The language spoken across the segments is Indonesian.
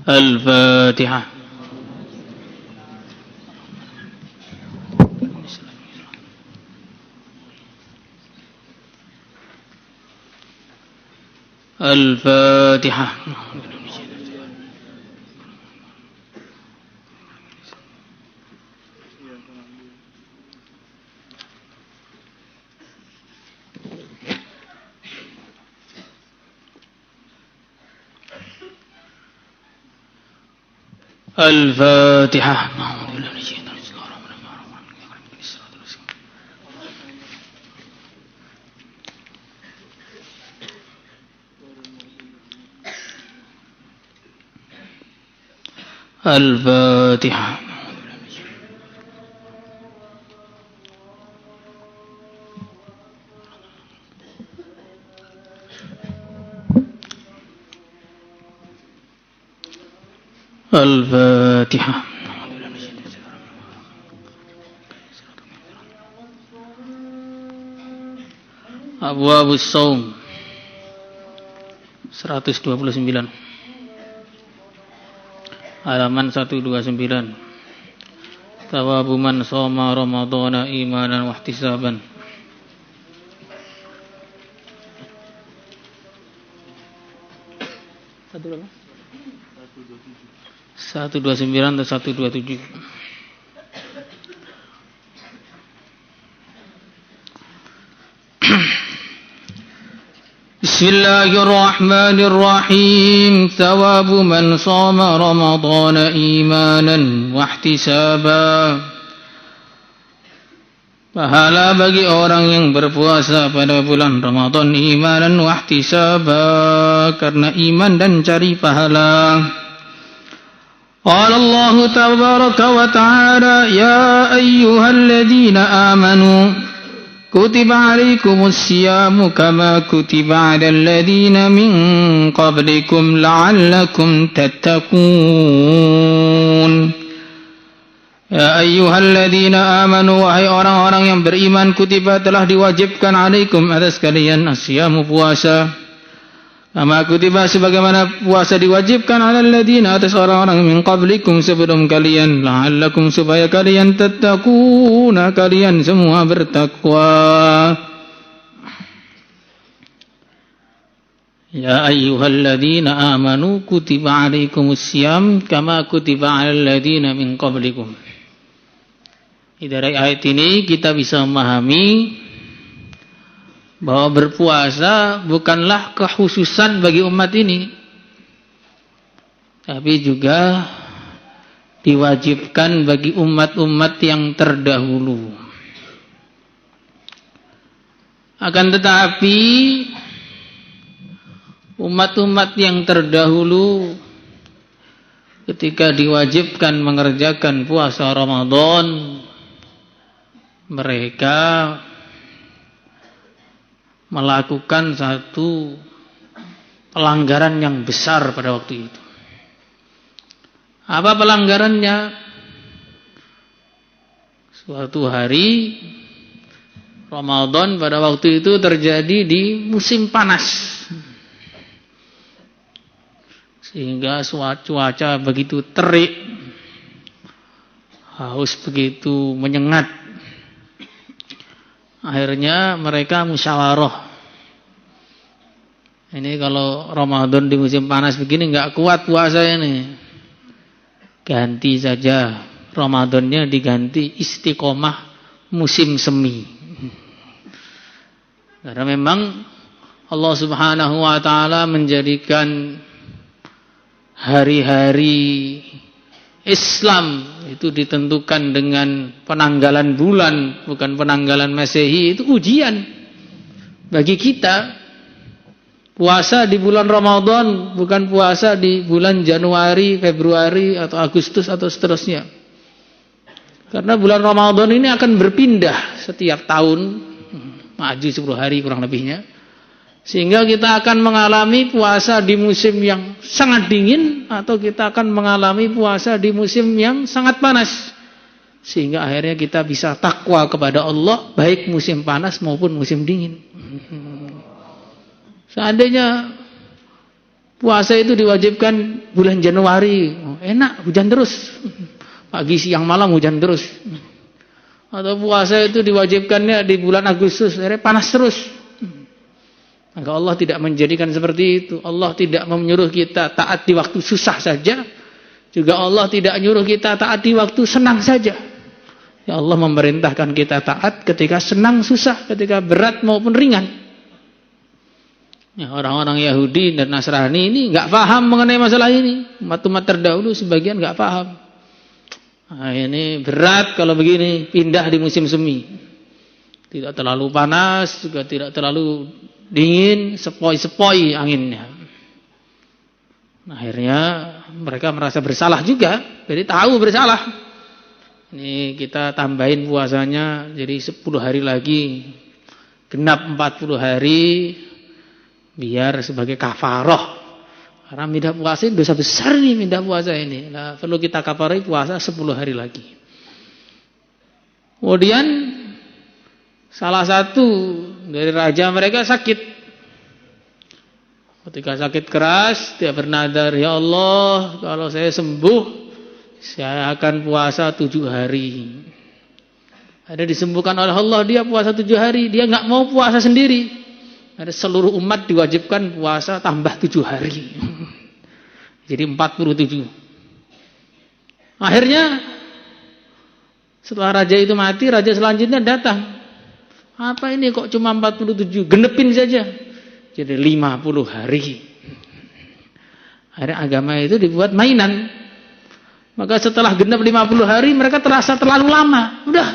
Al-Fatihah. Al-Fatihah. Al-Fatihah. Al-Fatihah. Al-Fatihah. Abwaabus Shaum 129 halaman 129. Thawabu man shoma ramadhana imanan wa ihtisaban. Satu berapa? 129 atau 127. Bismillahirrahmanirrahim. Thawabu man shoma ramadhana imanan wa ihtisaba. Pahala bagi orang yang berpuasa pada bulan Ramadan imanan wa ihtisaba, karena iman dan cari pahala. Qala Allah tabaraka wa ta'ala, ya ayyuhalladzina amanu kutiba alaikumus siyamu kama kutiba alal ladzina min qablikum la'allakum tattaqun. Ya ayyuhalladzina amanu, wahai orang-orang yang beriman, kutiba telah diwajibkan alaikum atas kalian as-siyamu puasa. Kama kutiba sebagaimana puasa diwajibkan alal ladzina atas orang-orang min qablikum sebelum kalian, la'allakum supaya kalian tattaquna, kalian semua bertakwa. Ya ayyuhalladzina amanu kutiba alaikumus syiyam kama kutiba alal ladzina min qablikum. Dari ayat ini kita bisa memahami bahwa berpuasa bukanlah kekhususan bagi umat ini, tapi juga diwajibkan bagi umat-umat yang terdahulu. Akan tetapi umat-umat yang terdahulu ketika diwajibkan mengerjakan puasa Ramadan, mereka melakukan satu pelanggaran yang besar pada waktu itu. Apa pelanggarannya? Suatu hari Ramadan pada waktu itu terjadi di musim panas, sehingga cuaca begitu terik, haus begitu menyengat. Akhirnya mereka musyawarah. Ini kalau Ramadan di musim panas begini nggak kuat puasa ini. Ganti saja, Ramadannya diganti istiqomah musim semi. Karena memang Allah Subhanahu wa taala menjadikan hari-hari Islam itu ditentukan dengan penanggalan bulan, bukan penanggalan Masehi. Itu ujian bagi kita. Puasa di bulan Ramadan bukan puasa di bulan Januari, Februari atau Agustus atau seterusnya. Karena bulan Ramadan ini akan berpindah setiap tahun, maju 10 hari kurang lebihnya. Sehingga kita akan mengalami puasa di musim yang sangat dingin, atau kita akan mengalami puasa di musim yang sangat panas. Sehingga akhirnya kita bisa takwa kepada Allah baik musim panas maupun musim dingin. Seandainya Puasa itu diwajibkan bulan Januari, enak, hujan terus. Pagi, siang, malam hujan terus. Atau puasa itu diwajibkannya di bulan Agustus, panas terus. Maka Allah tidak menjadikan seperti itu. Allah tidak menyuruh kita taat di waktu susah saja. Juga Allah tidak menyuruh kita taat di waktu senang saja. Ya Allah memerintahkan kita taat ketika senang, susah, ketika berat maupun ringan. Ya, orang-orang Yahudi dan Nasrani ini nggak paham mengenai masalah ini. Umat-umat terdahulu sebagian nggak paham. Nah, ini berat kalau begini, pindah di musim semi. Tidak terlalu panas, juga tidak terlalu dingin, sepoi-sepoi anginnya. Akhirnya mereka merasa bersalah juga, jadi tahu bersalah. Ini kita tambahin puasanya jadi 10 hari lagi, genap 40 hari. Biar sebagai kafaroh. Karena minta puasa ini dosa besar nih, minta puasa ini. Nah, perlu kita kafaroh puasa 10 hari lagi. Kemudian salah satu dari raja mereka sakit. Ketika sakit keras, dia bernadar, ya Allah, kalau saya sembuh, saya akan puasa 7 hari. Ada disembuhkan oleh Allah, dia puasa 7 hari. Dia nggak mau puasa sendiri. Ada seluruh umat diwajibkan puasa tambah 7 hari. Jadi 47. Akhirnya setelah raja itu mati, raja selanjutnya datang. Apa ini kok cuma 47? Genepin saja. Jadi 50 hari. Akhirnya agama itu dibuat mainan. Maka setelah genep 50 hari mereka terasa terlalu lama. Udah,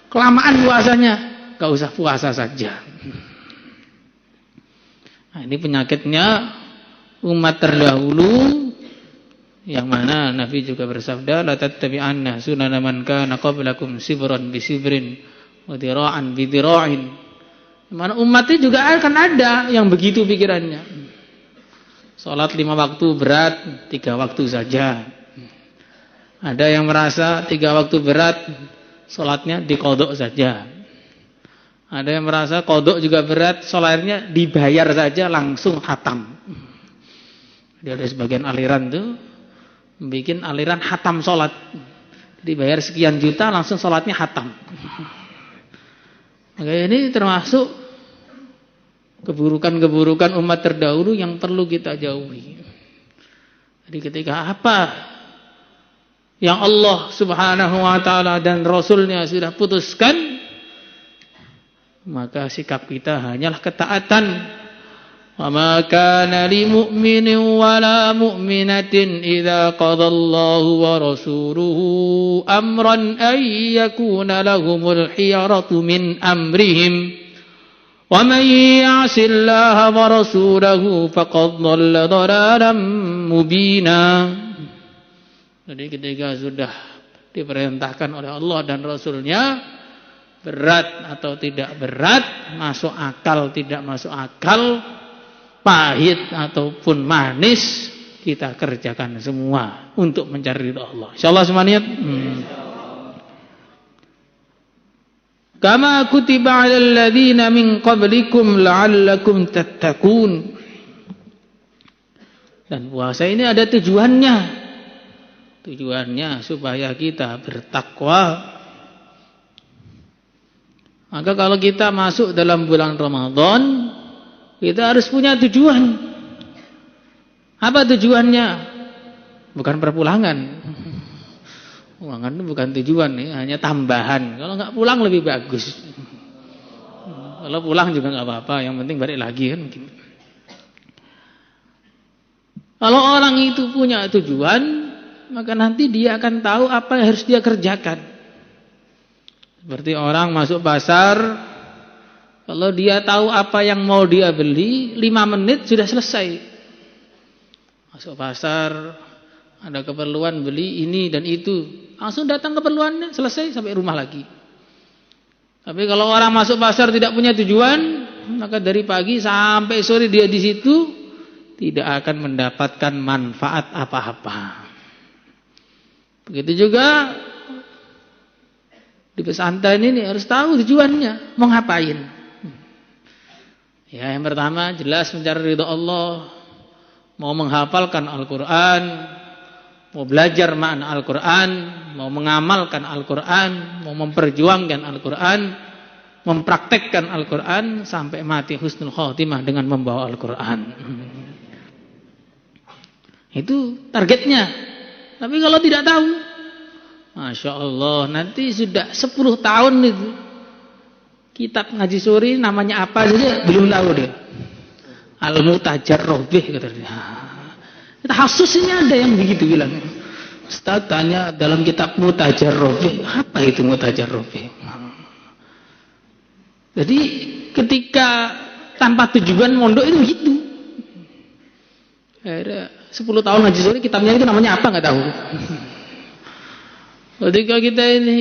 kelamaan puasanya. Gak usah puasa saja. Nah, ini penyakitnya umat terdahulu yang mana Nabi juga bersabda la tattabi'anna sunana man kana qablakum sibran bi sibrin wa dira'an bi dira'in. Mana umatnya juga akan ada yang begitu pikirannya. Salat 5 waktu berat, 3 waktu saja. Ada yang merasa 3 waktu berat, salatnya diqodok saja. Ada yang merasa kodok juga berat, sholatnya dibayar saja langsung khatam. Dia ada sebagian aliran tuh, bikin aliran khatam sholat. Dibayar sekian juta langsung sholatnya khatam. Maka ini termasuk keburukan-keburukan umat terdahulu yang perlu kita jauhi. Jadi ketika apa yang Allah Subhanahu wa ta'ala dan Rasulnya sudah putuskan, maka sikap kita hanyalah ketaatan. Wa ma kana li mu'minin wa la mu'minatin idza qadallahu wa rasuluhu amran ay yakuna lahumul khiyaratu min amrihim. Wa man ya'sillaha wa rasulahu faqad dhalla dhalalan mubina. Jadi ketika sudah diperintahkan oleh Allah dan Rasulnya, berat atau tidak berat, masuk akal tidak masuk akal, pahit ataupun manis, kita kerjakan semua untuk mencari ridha Allah. Insyaallah semuanya. Kama kutiba 'alal ladzina min qablikum la'allakum tattaqun. Dan puasa ini ada tujuannya. Tujuannya supaya kita bertakwa. Maka kalau kita masuk dalam bulan Ramadan, kita harus punya tujuan. Apa tujuannya? Bukan perpulangan. Pulangan itu bukan tujuan, hanya tambahan. Kalau nggak pulang lebih bagus. Kalau pulang juga nggak apa-apa, yang penting balik lagi kan. Kalau orang itu punya tujuan, maka nanti dia akan tahu apa yang harus dia kerjakan. Seperti orang masuk pasar, kalau dia tahu apa yang mau dia beli, 5 menit sudah selesai. Masuk pasar, ada keperluan beli ini dan itu, langsung datang keperluannya, selesai sampai rumah lagi. Tapi kalau orang masuk pasar tidak punya tujuan, maka dari pagi sampai sore dia di situ tidak akan mendapatkan manfaat apa-apa. Begitu juga di pesantren ini harus tahu tujuannya, mau ngapain. Ya, yang pertama jelas mencari ridha Allah. mau menghafalkan Al-Quran, mau belajar makna Al-Quran, mau mengamalkan Al-Quran, mau memperjuangkan Al-Quran, mempraktekkan Al-Quran sampai mati husnul khotimah dengan membawa Al-Quran. Itu targetnya. Tapi kalau tidak tahu, Masya Allah, nanti sudah 10 tahun itu kitab ngaji sore namanya apa saja belum tahu dia. Al-Mutajarrobih kata dia. Khusus ini ada yang begitu bilang. Ustaz tanya dalam kitab Mutajarrobih, apa itu Mutajarrobih? Jadi ketika tanpa tujuan mondok itu begitu. Ada 10 tahun ngaji sore kitabnya itu namanya apa nggak tahu. Ketika kita ini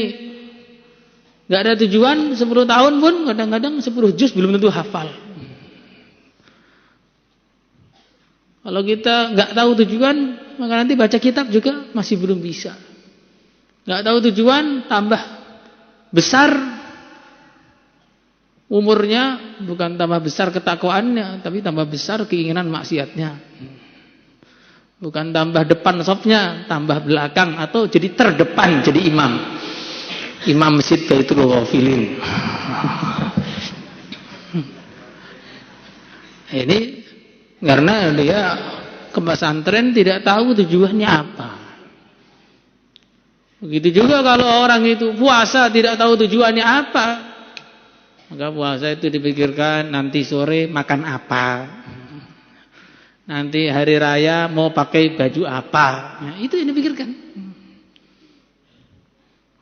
nggak ada tujuan 10 tahun pun kadang-kadang 10 juz belum tentu hafal. Kalau kita nggak tahu tujuan, maka nanti baca kitab juga masih belum bisa. Nggak tahu tujuan, tambah besar umurnya, bukan tambah besar ketakwaannya, tapi tambah besar keinginan maksiatnya. Bukan tambah depan sopnya, tambah belakang, atau jadi terdepan, jadi imam. Imam Masjid Baitul Ghafilin. Ini karena dia ke pesantren tidak tahu tujuannya apa. Begitu juga kalau orang itu puasa tidak tahu tujuannya apa. Maka puasa itu dipikirkan nanti sore makan apa. Nanti hari raya mau pakai baju apa. Nah, itu yang dipikirkan.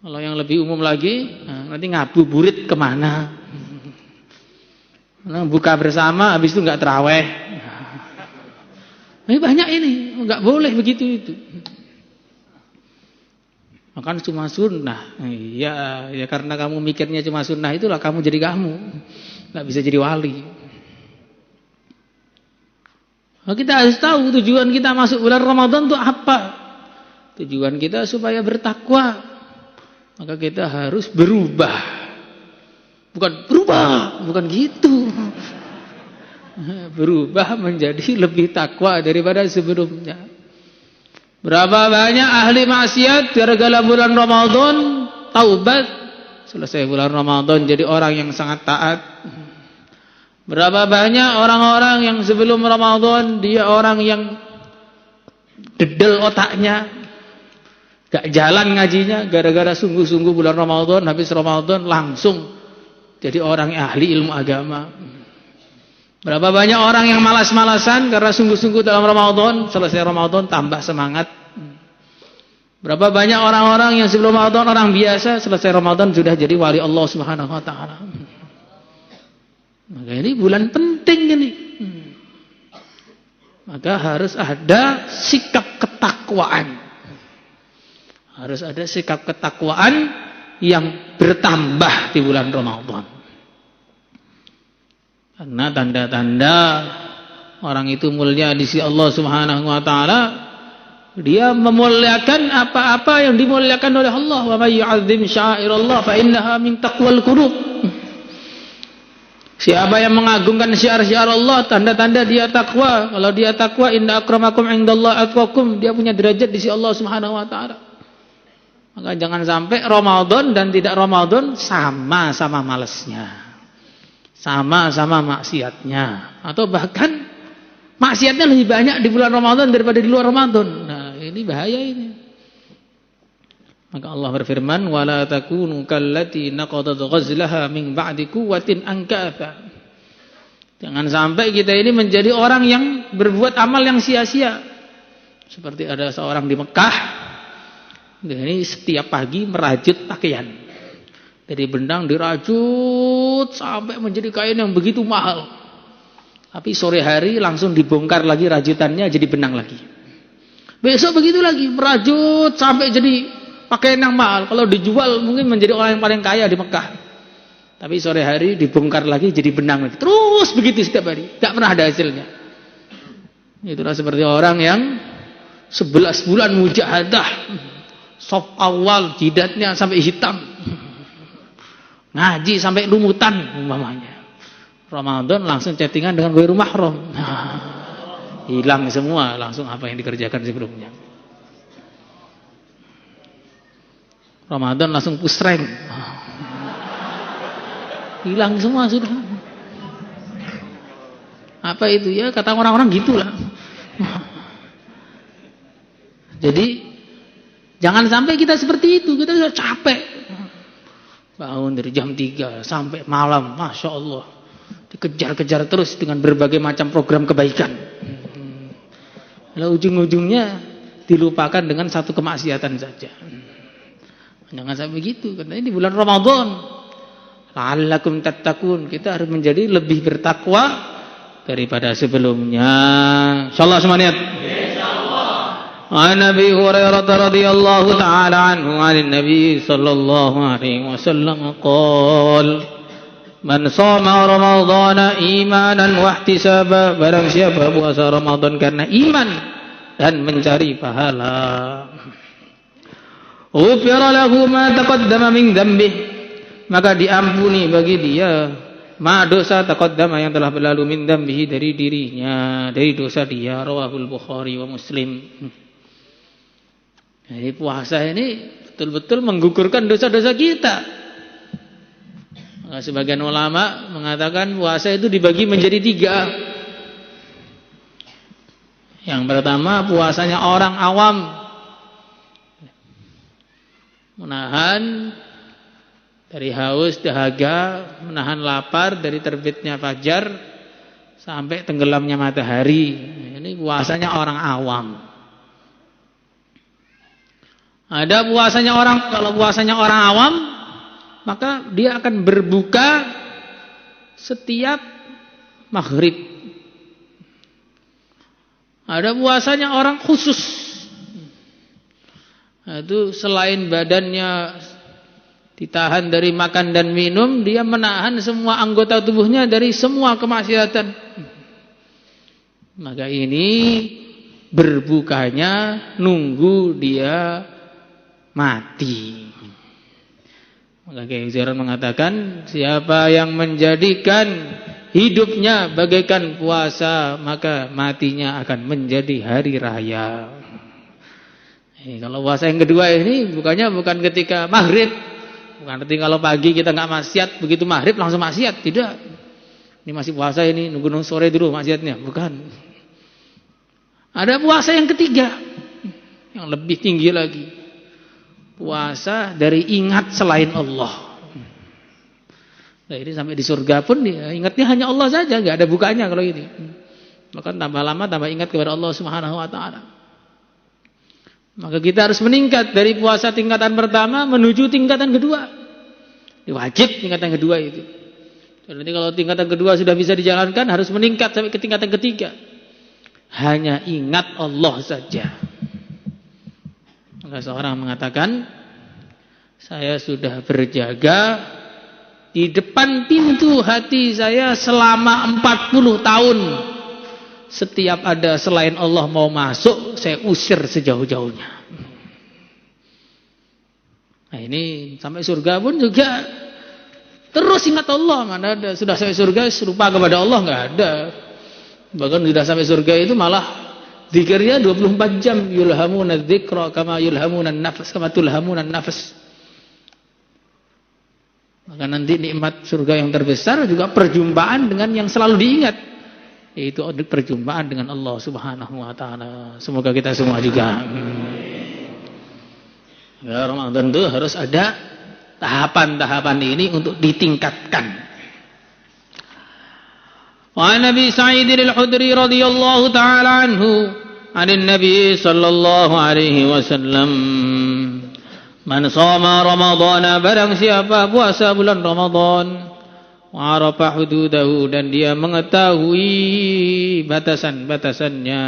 Kalau yang lebih umum lagi, nanti ngabuburit kemana. Buka bersama, habis itu nggak terawih. Ini banyak ini, nggak boleh begitu itu. Makan cuma sunnah. Ya karena kamu mikirnya cuma sunnah itulah kamu jadi kamu, nggak bisa jadi wali. Nah, kita harus tahu tujuan kita masuk bulan Ramadan itu apa. Tujuan kita supaya bertakwa. Maka kita harus berubah. Bukan berubah, bukan gitu. Berubah menjadi lebih takwa daripada sebelumnya. Berapa banyak ahli maksiat gara-gara bulan Ramadan taubat, selesai bulan Ramadan jadi orang yang sangat taat. Berapa banyak orang-orang yang sebelum Ramadan dia orang yang dedel otaknya, gak jalan ngajinya, gara-gara sungguh-sungguh bulan Ramadan, habis Ramadan langsung jadi orang ahli ilmu agama. Berapa banyak orang yang malas-malasan karena sungguh-sungguh dalam Ramadan, selesai Ramadan tambah semangat. Berapa banyak orang-orang yang sebelum Ramadan orang biasa, selesai Ramadan sudah jadi wali Allah Subhanahu wa taala. Maka ini bulan penting ini. Maka harus ada sikap ketakwaan. Harus ada sikap ketakwaan yang bertambah di bulan Ramadan. Karena tanda-tanda orang itu mulia di sisi Allah Subhanahu wa taala, dia memuliakan apa-apa yang dimuliakan oleh Allah. Wa may yu'azzim sya'airallah fa innaha min taqwal qulub. Siapa yang mengagungkan syiar-syiar Allah, tanda-tanda dia takwa. Kalau dia takwa, inna akramakum indallahi atqakum, dia punya derajat di sisi Allah Subhanahu wa taala. Maka jangan sampai Ramadan dan tidak Ramadan sama-sama malesnya. Sama-sama maksiatnya, atau bahkan maksiatnya lebih banyak di bulan Ramadan daripada di luar Ramadan. Nah, ini bahaya ini. Maka Allah berfirman, wala takunu kallati naqadat ghazlaha min ba'di quwwatin ankatha. Jangan sampai kita ini menjadi orang yang berbuat amal yang sia-sia. Seperti ada seorang di Mekah, ini setiap pagi merajut pakaian. Dari benang dirajut sampai menjadi kain yang begitu mahal. Tapi sore hari langsung dibongkar lagi rajutannya jadi benang lagi. Besok begitu lagi, merajut sampai jadi pakaian yang mahal. Kalau dijual mungkin menjadi orang yang paling kaya di Mekah. Tapi sore hari dibongkar lagi jadi benang lagi. Terus begitu setiap hari, tidak pernah ada hasilnya. Itulah seperti orang yang 11 bulan mujahadah, saf awal jidatnya sampai hitam. Ngaji sampai lumutan umpamanya. Ramadan langsung chattingan dengan ghairu mahram. Nah, hilang semua langsung apa yang dikerjakan sebelumnya. Ramadan langsung pusreng. Hilang semua sudah. Apa itu ya? Kata orang-orang gitulah. Jadi jangan sampai kita seperti itu. Kita sudah capek. Bangun dari jam 3 sampai malam, Masya Allah. Dikejar-kejar terus dengan berbagai macam program kebaikan. Lalu ujung-ujungnya dilupakan dengan satu kemaksiatan saja. Jangan sampai begitu. Karena ini bulan Ramadan. La'allakum tattaqun. Kita harus menjadi lebih bertakwa daripada sebelumnya. Insyaallah semuanya. An Nabi Hurairah radhiyallahu taala anhu 'an Nabi sallallahu alaihi wasallam qala man shoma ramadhana imanan wa ihtisaba, barang siapa puasa Ramadan karena iman dan mencari pahala, ghufira lahu ma taqaddama min dhanbihi, maka diampuni bagi dia ma dosa taqaddama yang telah berlalu min dhanbihi dari dirinya, dari dosa dia. Rawahul Bukhari wa Muslim. Jadi puasa ini betul-betul menggugurkan dosa-dosa kita. Maka sebagian ulama mengatakan puasa itu dibagi menjadi 3. Yang pertama puasanya orang awam, menahan dari haus, dahaga, menahan lapar dari terbitnya fajar sampai tenggelamnya matahari. Ini puasanya orang awam. Ada puasanya orang, kalau puasanya orang awam, maka dia akan berbuka setiap maghrib. Ada puasanya orang khusus. Itu selain badannya ditahan dari makan dan minum, dia menahan semua anggota tubuhnya dari semua kemaksiatan. Maka ini berbukanya nunggu dia mati. Maka Kiai Zaran mengatakan, siapa yang menjadikan hidupnya bagaikan puasa, maka matinya akan menjadi hari raya. Kalau puasa yang kedua ini bukan ketika maghrib, bukan ketika kalau pagi kita nggak maksiat, begitu maghrib langsung maksiat, tidak. Ini masih puasa ini, nunggu sore dulu maksiatnya, bukan. Ada puasa yang ketiga, yang lebih tinggi lagi. Puasa dari ingat selain Allah. Nah, ini sampai di surga pun dia ingatnya hanya Allah saja, nggak ada bukanya kalau ini. Bahkan tambah lama tambah ingat kepada Allah Subhanahu wa taala. Maka kita harus meningkat dari puasa tingkatan pertama menuju tingkatan kedua. Ini wajib tingkatan kedua itu. Dan nanti kalau tingkatan kedua sudah bisa dijalankan, harus meningkat sampai ke tingkatan ketiga. Hanya ingat Allah saja. Maka seorang mengatakan, saya sudah berjaga di depan pintu hati saya selama 40 tahun. Setiap ada selain Allah mau masuk, saya usir sejauh-jauhnya. Nah ini sampai surga pun juga terus ingat Allah. Mana ada sudah sampai surga lupa kepada Allah, nggak ada. Bahkan sudah sampai surga itu malah zikirnya 24 jam, yulhamuna dzikra kama yulhamuna nafas, kama tulhamuna nafas. Maka nanti nikmat surga yang terbesar juga perjumpaan dengan yang selalu diingat, yaitu perjumpaan dengan Allah Subhanahu wa taala. Semoga kita semua juga. Ya, Ramadan itu harus ada tahapan-tahapan ini untuk ditingkatkan. Wa Nabi Sa'id al-Khudri radhiyallahu taala anhu, 'an Nabi sallallahu alaihi wasallam, man shoma ramadhana, barang siapa puasa bulan Ramadan, wa arafa hududahu, dan dia mengetahui batasan-batasannya,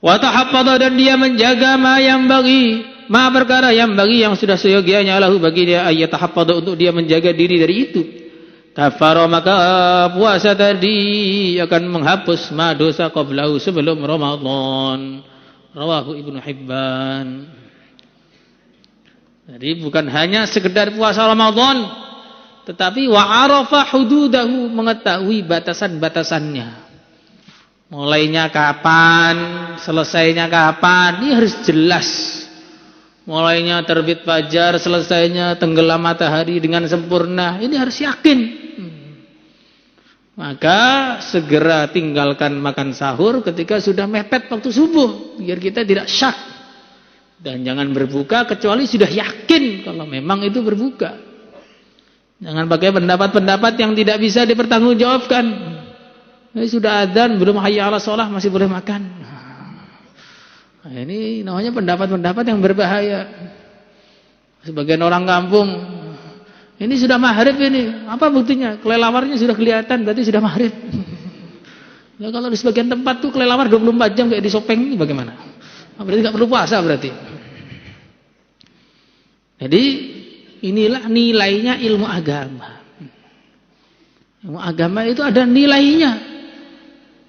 wa tahaffadha, dan dia menjaga ma yang bagi, ma perkara yang bagi yang sudah seyogianya lahu bagi dia, ayat tahaffadha, untuk dia menjaga diri dari itu. Kafara, maka puasa tadi akan menghapus ma dosa qablahu, sebelum Ramadan. Rawahu Ibnu Hibban. Jadi bukan hanya sekedar puasa Ramadan, tetapi wa arafa hududahu, mengetahui batasan-batasannya. Mulainya kapan, selesainya kapan, ini harus jelas. Mulainya terbit fajar, selesainya tenggelam matahari dengan sempurna, ini harus yakin. Maka segera tinggalkan makan sahur ketika sudah mepet waktu subuh, biar kita tidak syak. Dan jangan berbuka kecuali sudah yakin kalau memang itu berbuka. Jangan pakai pendapat-pendapat yang tidak bisa dipertanggungjawabkan. Sudah adzan, belum hayya 'alas shalah masih boleh makan. Nah, ini namanya pendapat-pendapat yang berbahaya. Sebagian orang kampung, ini sudah maghrib ini. Apa buktinya? Kelelawarnya sudah kelihatan, berarti sudah maghrib. Ya, kalau di sebagian tempat tuh kelelawar 24 jam kayak di Sopeng ini bagaimana? Berarti nggak perlu puasa berarti. Jadi inilah nilainya ilmu agama. Ilmu agama itu ada nilainya.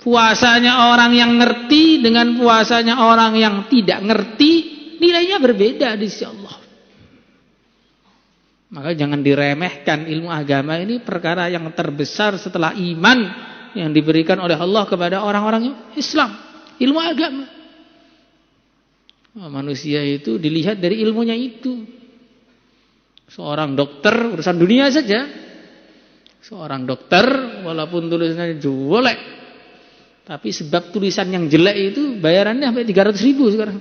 Puasanya orang yang ngerti dengan puasanya orang yang tidak ngerti, nilainya berbeda di sisi Allah. Maka jangan diremehkan, ilmu agama ini perkara yang terbesar setelah iman yang diberikan oleh Allah kepada orang-orang Islam. Ilmu agama. Manusia itu dilihat dari ilmunya itu. Seorang dokter, urusan dunia saja. Seorang dokter walaupun tulisannya jelek, tapi sebab tulisan yang jelek itu bayarannya sampai 300.000 sekarang.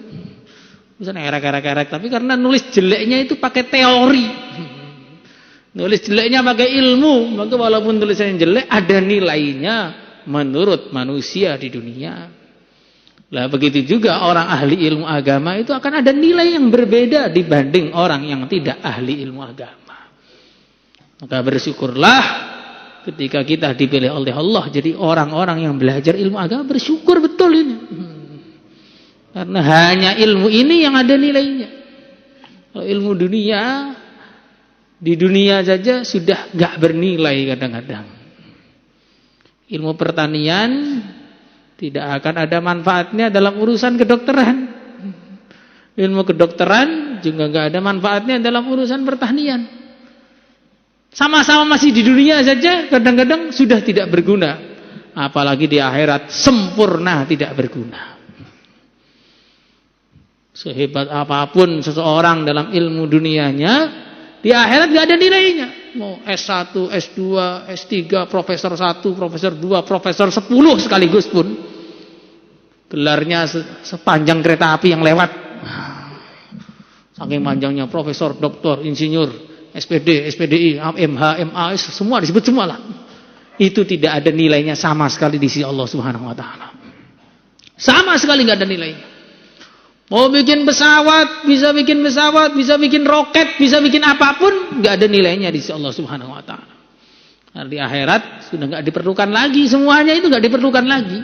Tulisan erek-erek, tapi karena nulis jeleknya itu pakai teori. Nulis jeleknya pakai ilmu, maka walaupun tulisannya jelek ada nilainya menurut manusia di dunia. Lah begitu juga orang ahli ilmu agama itu akan ada nilai yang berbeda dibanding orang yang tidak ahli ilmu agama. Maka bersyukurlah ketika kita dipilih oleh Allah jadi orang-orang yang belajar ilmu agama, bersyukur betul ini. Karena hanya ilmu ini yang ada nilainya. Kalau ilmu dunia, di dunia saja sudah gak bernilai kadang-kadang. Ilmu pertanian tidak akan ada manfaatnya dalam urusan kedokteran. Ilmu kedokteran juga gak ada manfaatnya dalam urusan pertanian. Sama-sama masih di dunia saja kadang-kadang sudah tidak berguna. Apalagi di akhirat sempurna tidak berguna. Sehebat apapun seseorang dalam ilmu dunianya, di akhirat gak ada nilainya. Mau S1, S2, S3, Profesor 1, Profesor 2, Profesor 10 sekaligus pun. Gelarnya sepanjang kereta api yang lewat. Saking panjangnya Profesor, Doktor, Insinyur, SPD, SPDI, MH, MA, semua disebut semua lah. Itu tidak ada nilainya sama sekali di sisi Allah Subhanahu wa taala. Sama sekali enggak ada nilainya. Mau bikin pesawat, bisa bikin roket, bisa bikin apapun, enggak ada nilainya di sisi Allah Subhanahu wa taala. Karena di akhirat sudah enggak diperlukan lagi, semuanya itu enggak diperlukan lagi.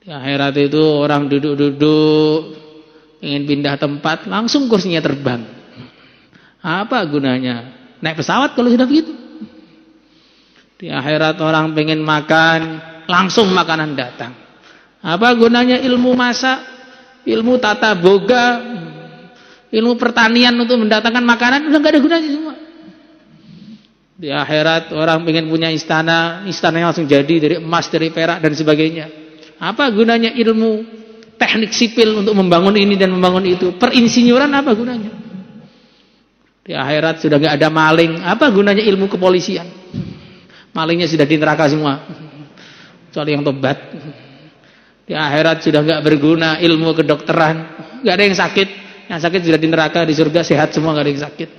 Di akhirat itu orang duduk-duduk ingin pindah tempat, langsung kursinya terbang. Apa gunanya naik pesawat kalau sudah begitu? Di akhirat orang pengen makan, langsung makanan datang. Apa gunanya ilmu masak, ilmu tata boga, ilmu pertanian untuk mendatangkan makanan? Udah gak ada gunanya semua. Di akhirat orang pengen punya istana, istananya langsung jadi dari emas, dari perak dan sebagainya. Apa gunanya ilmu teknik sipil untuk membangun ini dan membangun itu? Perinsinyuran apa gunanya? Di akhirat sudah gak ada maling. Apa gunanya ilmu kepolisian? Malingnya sudah di neraka semua, kecuali yang tobat. Di akhirat sudah gak berguna ilmu kedokteran. Gak ada yang sakit. Yang sakit sudah di neraka, di surga sehat semua, gak ada yang sakit.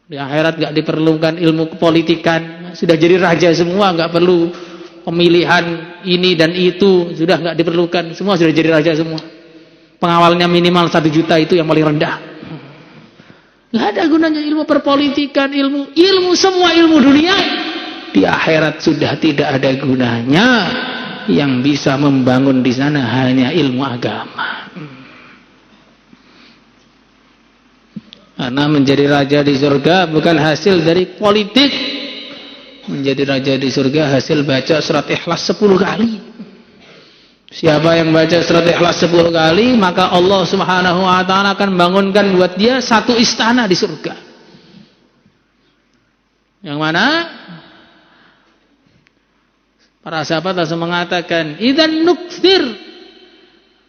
Di akhirat gak diperlukan ilmu kepolitikan. Sudah jadi raja semua, gak perlu pemilihan ini dan itu. Sudah gak diperlukan. Semua sudah jadi raja semua. Pengawalnya minimal 1 juta, itu yang paling rendah. Gak ada gunanya ilmu perpolitikan, ilmu semua ilmu dunia. Di akhirat sudah tidak ada gunanya. Yang bisa membangun di sana hanya ilmu agama. Karena menjadi raja di surga bukan hasil dari politik. Menjadi raja di surga hasil baca surat Ikhlas 10 kali. Siapa yang baca surat Ikhlas 10 kali, maka Allah Subhanahu wa taala akan bangunkan buat dia 1 istana di surga. Yang mana? Para sahabat langsung mengatakan, "Idzan nukthir."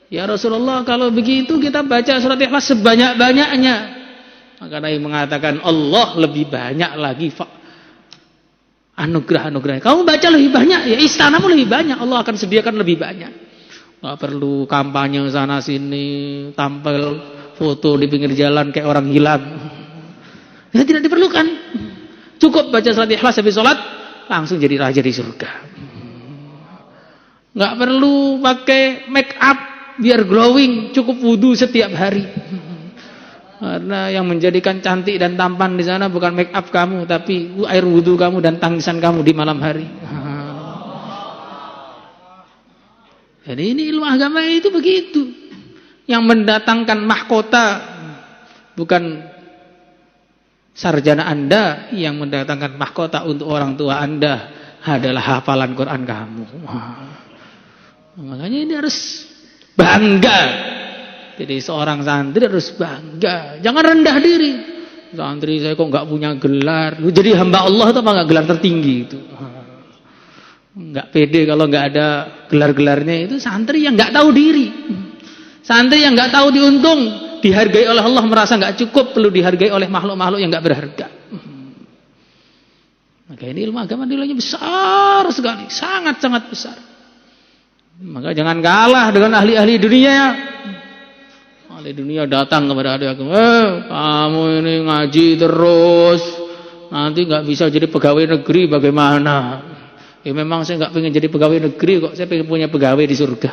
Ya Rasulullah, kalau begitu kita baca surat Ikhlas sebanyak-banyaknya. Maka Nabi mengatakan, Allah lebih banyak lagi anugerah-anugerahnya. Kamu baca lebih banyak, ya istanamu lebih banyak. Allah akan sediakan lebih banyak. Gak perlu kampanye sana sini, tampil foto di pinggir jalan kayak orang hilang. Ya tidak diperlukan. Cukup baca surat Ikhlas habis sholat, langsung jadi raja di surga. Gak perlu pakai make up biar glowing, cukup wudu setiap hari. Karena yang menjadikan cantik dan tampan di sana bukan make up kamu, tapi air wudu kamu dan tangisan kamu di malam hari. Jadi ini ilmu agama itu begitu. Yang mendatangkan mahkota bukan sarjana Anda, yang mendatangkan mahkota untuk orang tua Anda adalah hafalan Quran kamu. Makanya ini harus bangga. Jadi seorang santri harus bangga. Jangan rendah diri. Santri saya kok nggak punya gelar. Jadi hamba Allah itu apa nggak gelar tertinggi itu? Nggak pede kalau nggak ada gelar-gelarnya. Itu santri yang nggak tahu diri. Santri yang nggak tahu diuntung, dihargai oleh Allah, merasa nggak cukup, perlu dihargai oleh makhluk-makhluk yang nggak berharga. Maka ini ilmu agama nilainya besar sekali, sangat-sangat besar. Maka jangan kalah dengan ahli-ahli dunia ya. Ahli dunia datang kepada ahli agama, kamu ini ngaji terus, nanti nggak bisa jadi pegawai negeri bagaimana? Ya memang saya nggak pengen jadi pegawai negeri kok, saya pengen punya pegawai di surga.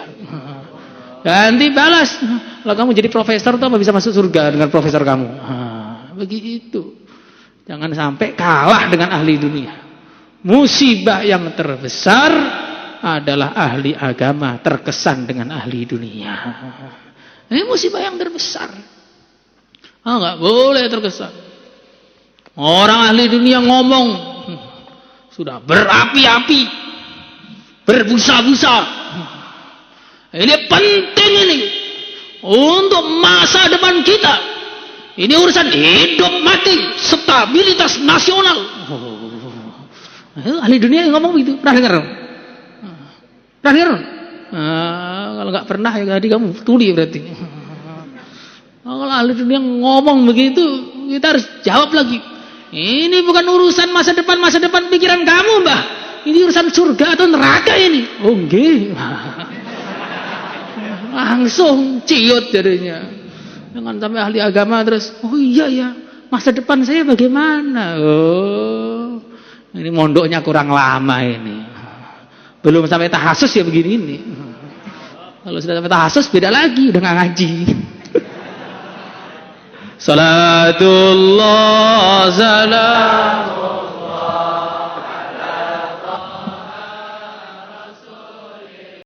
Ganti balas, kalau kamu jadi profesor tuh apa bisa masuk surga dengan profesor kamu? Begitu. Jangan sampai kalah dengan ahli dunia. Musibah yang terbesar adalah ahli agama terkesan dengan ahli dunia. Ini musibah yang terbesar. Nggak boleh terkesan. Orang ahli dunia ngomong sudah berapi-api, berbusa-busa. Ini penting ini untuk masa depan kita. Ini urusan hidup mati, stabilitas nasional. Ahli dunia yang ngomong begitu, pernah dengar? Pernah dengar? Kalau nggak pernah ya tadi kamu tuli berarti. Kalau ahli dunia ngomong begitu, kita harus jawab lagi. Ini bukan urusan masa depan pikiran kamu, Mbah. Ini urusan surga atau neraka ini. Oh, nggih. Langsung ciut jadinya. Jangan sampai ahli agama terus, oh iya ya, masa depan saya bagaimana? Oh, ini mondoknya kurang lama ini. Belum sampai tahasus ya begini ini. Kalau sudah sampai tahasus beda lagi, udah nggak ngaji. Salatullah salam